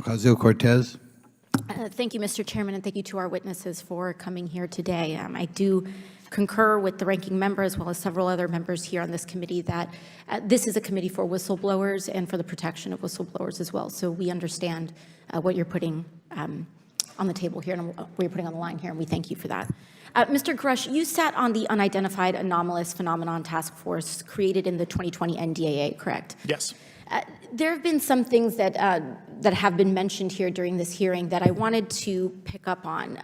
Ocasio-Cortez. Thank you, Mr. Chairman, and thank you to our witnesses for coming here today. I do concur with the ranking member as well as several other members here on this committee that this is a committee for whistleblowers and for the protection of whistleblowers as well. So we understand what you're putting on the table here and what you're putting on the line here, and we thank you for that. Mr. Grush, you sat on the Unidentified Anomalous Phenomenon Task Force created in the 2020 NDAA, correct? Yes. There have been some things that have been mentioned here during this hearing that I wanted to pick up on.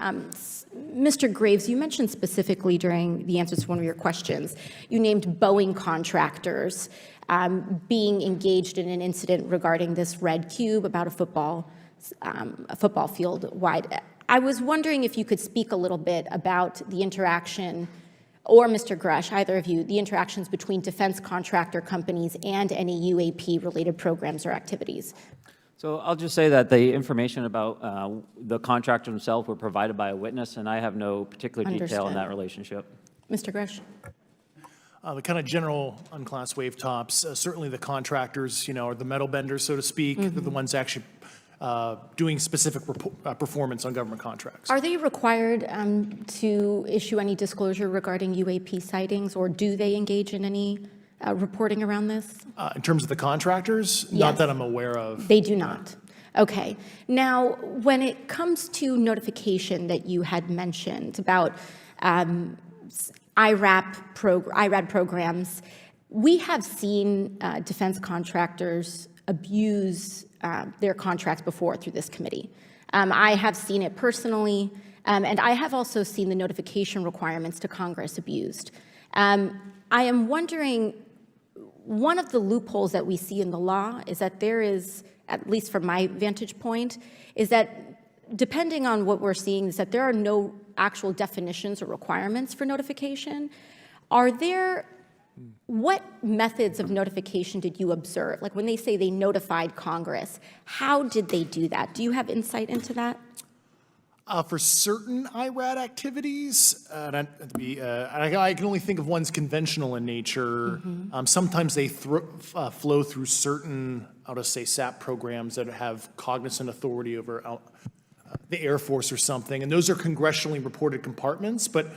Mr. Graves, you mentioned specifically during the answers to one of your questions, you named Boeing contractors being engaged in an incident regarding this red cube about a football field wide. I was wondering if you could speak a little bit about the interaction, or Mr. Grush, either of you, the interactions between defense contractor companies and any UAP-related programs or activities. So I'll just say that the information about the contractor themselves were provided by a witness, and I have no particular detail in that relationship. Mr. Grush. The kind of general unclassed wave tops, certainly the contractors, are the metal benders, so to speak. They're the ones actually doing specific performance on government contracts. Are they required to issue any disclosure regarding UAP sightings, or do they engage in any reporting around this? In terms of the contractors, yes. Not that I'm aware of. They do not. Okay. Now, when it comes to notification that you had mentioned about IRAP programs, we have seen defense contractors abuse their contracts before through this committee. I have seen it personally, and I have also seen the notification requirements to Congress abused. I am wondering, one of the loopholes that we see in the law is that there is, at least from my vantage point, is that depending on what we're seeing is that there are no actual definitions or requirements for notification. What methods of notification did you observe? Like when they say they notified Congress, how did they do that? Do you have insight into that? For certain IRAD activities, I can only think of ones conventional in nature. Sometimes they flow through certain, I'll just say, SAP programs that have cognizant authority over the Air Force or something, and those are congressionally reported compartments, but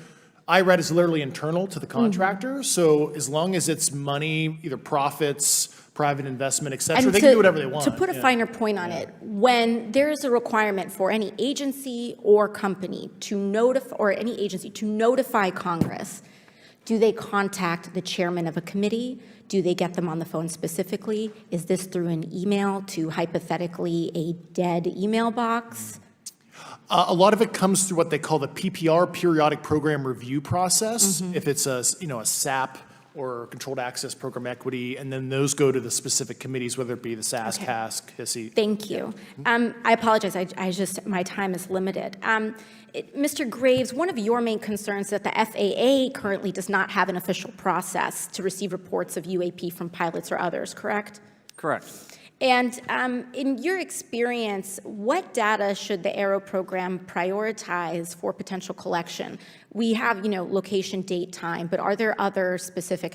IRAD is literally internal to the contractor, so as long as it's money, either profits, private investment, et cetera, they can do whatever they want. To put a finer point on it, when there is a requirement for any agency or company to notify, or any agency to notify Congress, do they contact the chairman of a committee? Do they get them on the phone specifically? Is this through an email to hypothetically a dead email box? A lot of it comes through what they call the PPR, Periodic Program Review Process. If it's a SAP or Controlled Access Program Equity, and then those go to the specific committees, whether it be the SAS, CASC, HISI. Thank you. I apologize. My time is limited. Mr. Graves, one of your main concerns is that the FAA currently does not have an official process to receive reports of UAP from pilots or others, correct? Correct. And in your experience, what data should the ARRO program prioritize for potential collection? We have, location, date, time, but are there other specific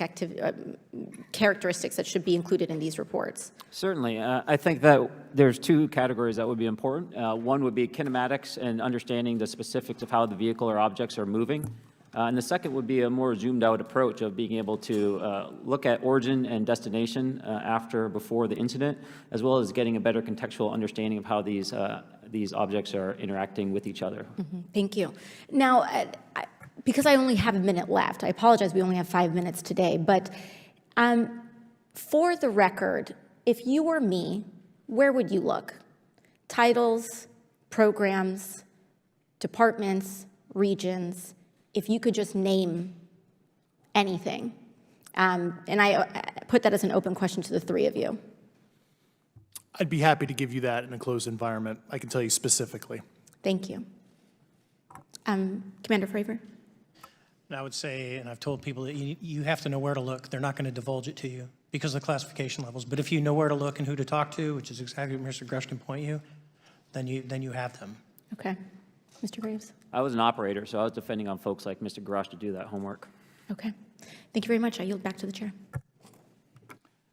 characteristics that should be included in these reports? Certainly. I think that there's two categories that would be important. One would be kinematics and understanding the specifics of how the vehicle or objects are moving. And the second would be a more zoomed out approach of being able to look at origin and destination before the incident, as well as getting a better contextual understanding of how these objects are interacting with each other. Thank you. Now, because I only have a minute left, I apologize, we only have 5 minutes today, but for the record, if you were me, where would you look? Titles, programs, departments, regions, if you could just name anything. And I put that as an open question to the three of you. I'd be happy to give you that in a closed environment. I can tell you specifically. Thank you. Commander Fravor? And I would say, and I've told people that you have to know where to look. They're not going to divulge it to you because of the classification levels. But if you know where to look and who to talk to, which is exactly what Mr. Grush can point you, then you have them. Okay. Mr. Graves? I was an operator, so I was depending on folks like Mr. Grush to do that homework. Okay. Thank you very much. I yield back to the chair.